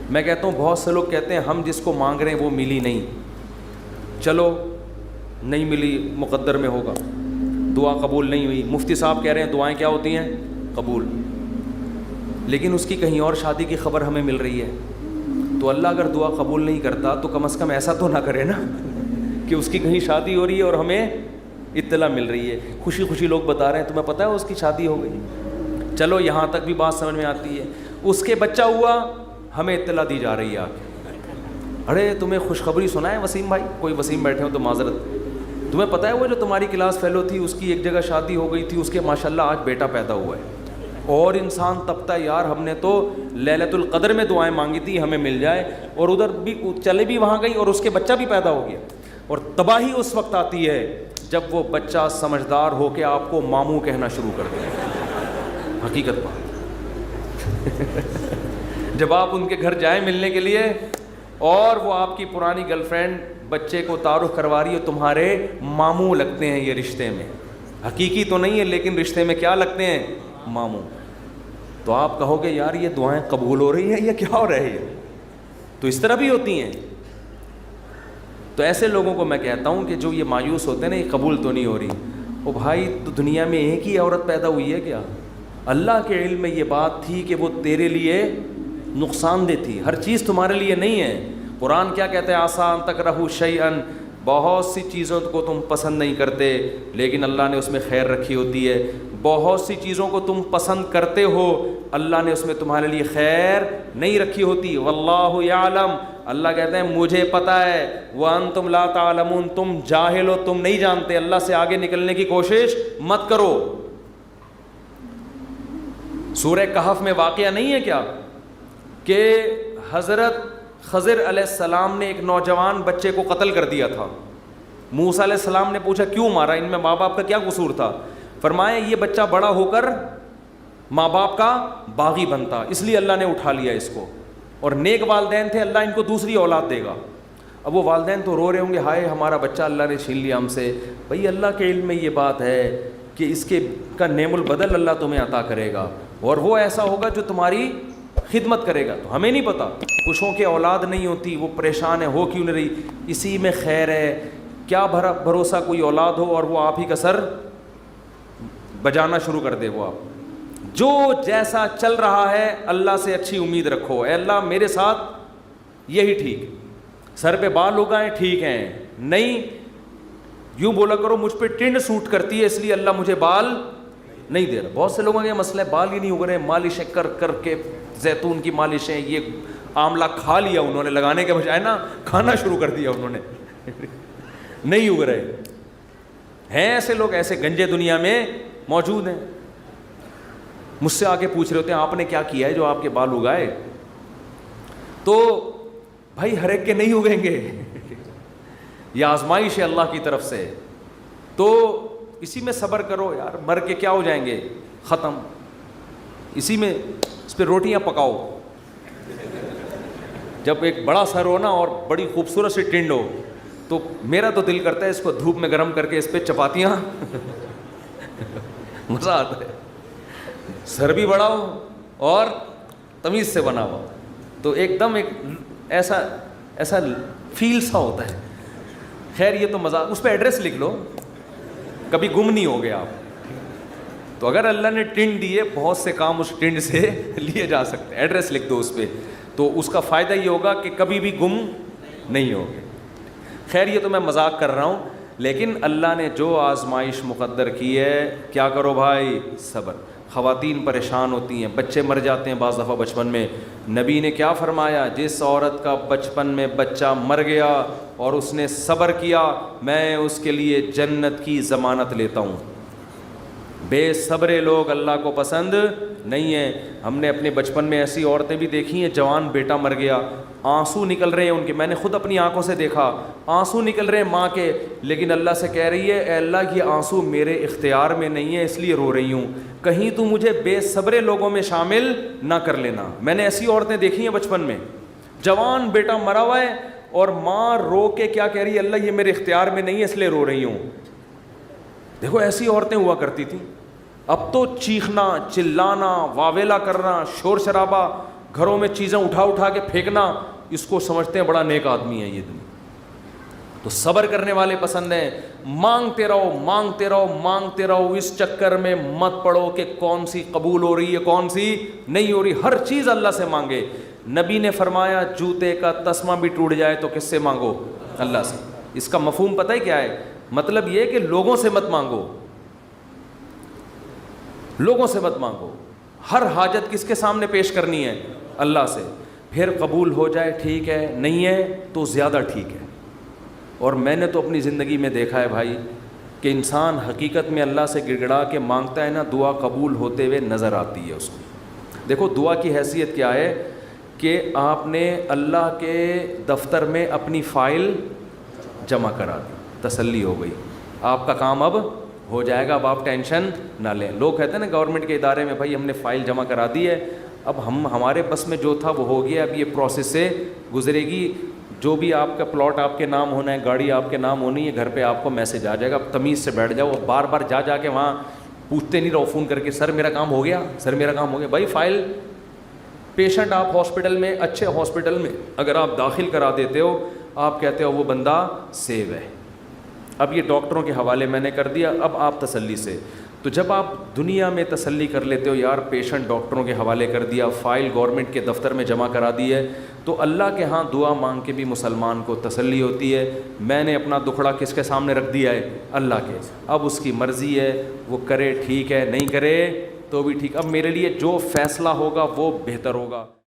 میں کہتا ہوں بہت سے لوگ کہتے ہیں ہم جس کو مانگ رہے ہیں وہ ملی نہیں. چلو نہیں ملی، مقدر میں ہوگا، دعا قبول نہیں ہوئی. مفتی صاحب کہہ رہے ہیں دعائیں کیا ہوتی ہیں؟ قبول. لیکن اس کی کہیں اور شادی کی خبر ہمیں مل رہی ہے. تو اللہ اگر دعا قبول نہیں کرتا تو کم از کم ایسا تو نہ کرے نا کہ اس کی کہیں شادی ہو رہی ہے اور ہمیں اطلاع مل رہی ہے. خوشی خوشی لوگ بتا رہے ہیں تمہیں پتہ ہے اس کی شادی ہو گئی. چلو یہاں تک بھی بات سمجھ میں آتی ہے. اس کے بچہ ہوا، ہمیں اطلاع دی جا رہی ہے. ارے تمہیں خوشخبری سنائیں وسیم بھائی، کوئی وسیم بیٹھے ہو تو معذرت، تمہیں پتہ ہے وہ جو تمہاری کلاس فیلو تھی اس کی ایک جگہ شادی ہو گئی تھی، اس کے ماشاءاللہ آج بیٹا پیدا ہوا ہے. اور انسان تپتا ہے یار ہم نے تو لیلۃ القدر میں دعائیں مانگی تھی ہمیں مل جائے، اور ادھر بھی چلے بھی وہاں گئی اور اس کے بچہ بھی پیدا ہو گیا. اور تباہی اس وقت آتی ہے جب وہ بچہ سمجھدار ہو کے آپ کو ماموں کہنا شروع کر دے. حقیقت بات جب آپ ان کے گھر جائیں ملنے کے لیے اور وہ آپ کی پرانی گرل فرینڈ بچے کو تعارف کروا رہی ہے، تمہارے ماموں لگتے ہیں یہ رشتے میں، حقیقی تو نہیں ہے لیکن رشتے میں کیا لگتے ہیں؟ ماموں. تو آپ کہو گے یار یہ دعائیں قبول ہو رہی ہیں یا کیا ہو رہی ہے؟ تو اس طرح بھی ہوتی ہیں. تو ایسے لوگوں کو میں کہتا ہوں کہ جو یہ مایوس ہوتے ہیں نا یہ قبول تو نہیں ہو رہی، او بھائی تو دنیا میں ایک ہی عورت پیدا ہوئی ہے کیا؟ اللہ کے علم میں یہ بات تھی کہ وہ تیرے لیے نقصان دہ تھی، ہر چیز تمہارے لیے نہیں ہے. قرآن کیا کہتا ہے؟ آسان تکرہوا شیئا، بہت سی چیزوں کو تم پسند نہیں کرتے لیکن اللہ نے اس میں خیر رکھی ہوتی ہے. بہت سی چیزوں کو تم پسند کرتے ہو اللہ نے اس میں تمہارے لیے خیر نہیں رکھی ہوتی. واللہ یعلم، اللہ کہتے ہیں مجھے پتہ ہے. وانتم لا تعلمون، تم جاہل ہو، تم نہیں جانتے. اللہ سے آگے نکلنے کی کوشش مت کرو. سورہ کہف میں واقعہ نہیں ہے کیا کہ حضرت خضر علیہ السلام نے ایک نوجوان بچے کو قتل کر دیا تھا. موسیٰ علیہ السلام نے پوچھا کیوں مارا، ان میں ماں باپ کا کیا قصور تھا؟ فرمایا یہ بچہ بڑا ہو کر ماں باپ کا باغی بنتا، اس لیے اللہ نے اٹھا لیا اس کو. اور نیک والدین تھے، اللہ ان کو دوسری اولاد دے گا. اب وہ والدین تو رو رہے ہوں گے ہائے ہمارا بچہ اللہ نے چھین لیا ہم سے. بھئی اللہ کے علم میں یہ بات ہے کہ اس کے کا نعم البدل اللہ تمہیں عطا کرے گا اور وہ ایسا ہوگا جو تمہاری خدمت کرے گا. تو ہمیں نہیں پتا، کچھوں کے اولاد نہیں ہوتی وہ پریشان ہے ہو کیوں نہیں رہی، اسی میں خیر ہے. کیا بھروسہ کوئی اولاد ہو اور وہ آپ ہی کا سر بجانا شروع کر دے. وہ آپ جو جیسا چل رہا ہے اللہ سے اچھی امید رکھو. اے اللہ میرے ساتھ یہی ٹھیک، سر پہ بال اگائیں ٹھیک ہیں، نہیں یوں بولا کرو مجھ پہ ٹنڈ سوٹ کرتی ہے اس لیے اللہ مجھے بال نہیں دے رہا. بہت سے لوگوں کا یہ مسئلہ ہے بال ہی نہیں اگ رہے، مالشیں کر کر کے زیتون کی مالشیں، یہ آملہ کھا لیا انہوں نے، لگانے کے بجائے نا کھانا شروع کر دیا انہوں نے نہیں اگ رہے ہیں. ایسے لوگ ایسے گنجے دنیا میں موجود ہیں. مجھ سے آگے پوچھ رہے ہوتے ہیں آپ نے کیا کیا ہے جو آپ کے بال اگائے؟ تو بھائی ہر ایک کے نہیں اگیں گے یہ آزمائش ہے اللہ کی طرف سے. تو اسی میں صبر کرو یار، مر کے کیا ہو جائیں گے، ختم. اسی میں اس پہ روٹیاں پکاؤ. جب ایک بڑا سر ہو نا اور بڑی خوبصورت سی ٹنڈ ہو تو میرا تو دل کرتا ہے اس کو دھوپ میں گرم کر کے اس پہ چپاتیاں مزہ آتا ہے. سر بھی بڑا ہو اور تمیز سے بنا ہوا, تو ایک دم ایک ایسا ایسا فیل سا ہوتا ہے. خیر یہ تو مزاق, اس پہ ایڈریس لکھ لو, کبھی گم نہیں ہو گے آپ. تو اگر اللہ نے ٹنڈ دیے, بہت سے کام اس ٹنڈ سے لیے جا سکتے ہیں. ایڈریس لکھ دو اس پہ, تو اس کا فائدہ یہ ہوگا کہ کبھی بھی گم نہیں ہوگے. خیر یہ تو میں مذاق کر رہا ہوں, لیکن اللہ نے جو آزمائش مقدر کی ہے, کیا کرو بھائی, صبر. خواتین پریشان ہوتی ہیں, بچے مر جاتے ہیں بعض دفعہ بچپن میں. نبی نے کیا فرمایا, جس عورت کا بچپن میں بچہ مر گیا اور اس نے صبر کیا, میں اس کے لیے جنت کی ضمانت لیتا ہوں. بے صبرے لوگ اللہ کو پسند نہیں ہیں. ہم نے اپنے بچپن میں ایسی عورتیں بھی دیکھی ہیں, جوان بیٹا مر گیا, آنسو نکل رہے ہیں ان کے, میں نے خود اپنی آنکھوں سے دیکھا, آنسو نکل رہے ہیں ماں کے, لیکن اللہ سے کہہ رہی ہے, اے اللہ یہ آنسو میرے اختیار میں نہیں ہے, اس لیے رو رہی ہوں, کہیں تو مجھے بے صبرے لوگوں میں شامل نہ کر لینا. میں نے ایسی عورتیں دیکھی ہیں بچپن میں, جوان بیٹا مرا ہوا ہے اور ماں رو کے کیا کہہ رہی ہے, اللہ یہ میرے اختیار میں نہیں ہے اس لیے رو رہی ہوں. دیکھو ایسی عورتیں ہوا کرتی تھیں. اب تو چیخنا, چلانا, واویلا کرنا, شور شرابہ, گھروں میں چیزیں اٹھا کے پھینکنا, اس کو سمجھتے ہیں بڑا نیک آدمی ہے یہ دن. تو صبر کرنے والے پسند ہیں. مانگتے رہو مانگتے رہو مانگتے رہو, اس چکر میں مت پڑو کہ کون سی قبول ہو رہی ہے کون سی نہیں ہو رہی. ہر چیز اللہ سے مانگے. نبی نے فرمایا جوتے کا تسمہ بھی ٹوٹ جائے تو کس سے مانگو, اللہ سے. اس کا مفہوم پتہ ہے کیا ہے, مطلب یہ کہ لوگوں سے مت مانگو, لوگوں سے مت مانگو. ہر حاجت کس کے سامنے پیش کرنی ہے, اللہ سے. پھر قبول ہو جائے ٹھیک ہے, نہیں ہے تو زیادہ ٹھیک ہے. اور میں نے تو اپنی زندگی میں دیکھا ہے بھائی کہ انسان حقیقت میں اللہ سے گڑ گڑا کے مانگتا ہے نا, دعا قبول ہوتے ہوئے نظر آتی ہے اس کو. دیکھو دعا کی حیثیت کیا ہے کہ آپ نے اللہ کے دفتر میں اپنی فائل جمع کرا دی, تسلی ہو گئی, آپ کا کام اب ہو جائے گا, اب آپ ٹینشن نہ لیں. لوگ کہتے ہیں نا گورنمنٹ کے ادارے میں, بھائی ہم نے فائل جمع کرا دی ہے, اب ہمارے بس میں جو تھا وہ ہو گیا, اب یہ پروسیس سے گزرے گی, جو بھی آپ کا پلاٹ آپ کے نام ہونا ہے, گاڑی آپ کے نام ہونی ہے, گھر پہ آپ کو میسج آ جائے گا. اب تمیز سے بیٹھ جاؤ, بار بار جا کے وہاں پوچھتے نہیں رہو فون کر کے, سر میرا کام ہو گیا, سر میرا کام ہو گیا. بھائی فائل, پیشنٹ آپ ہاسپٹل میں, اچھے ہاسپٹل میں اگر آپ داخل کرا دیتے ہو, آپ کہتے ہو وہ بندہ سیو ہے, اب یہ ڈاکٹروں کے حوالے میں نے کر دیا, اب آپ تسلی سے. تو جب آپ دنیا میں تسلی کر لیتے ہو یار پیشنٹ ڈاکٹروں کے حوالے کر دیا, فائل گورنمنٹ کے دفتر میں جمع کرا دی ہے, تو اللہ کے ہاں دعا مانگ کے بھی مسلمان کو تسلی ہوتی ہے. میں نے اپنا دکھڑا کس کے سامنے رکھ دیا ہے, اللہ کے. اب اس کی مرضی ہے, وہ کرے ٹھیک ہے, نہیں کرے تو بھی ٹھیک. اب میرے لیے جو فیصلہ ہوگا وہ بہتر ہوگا.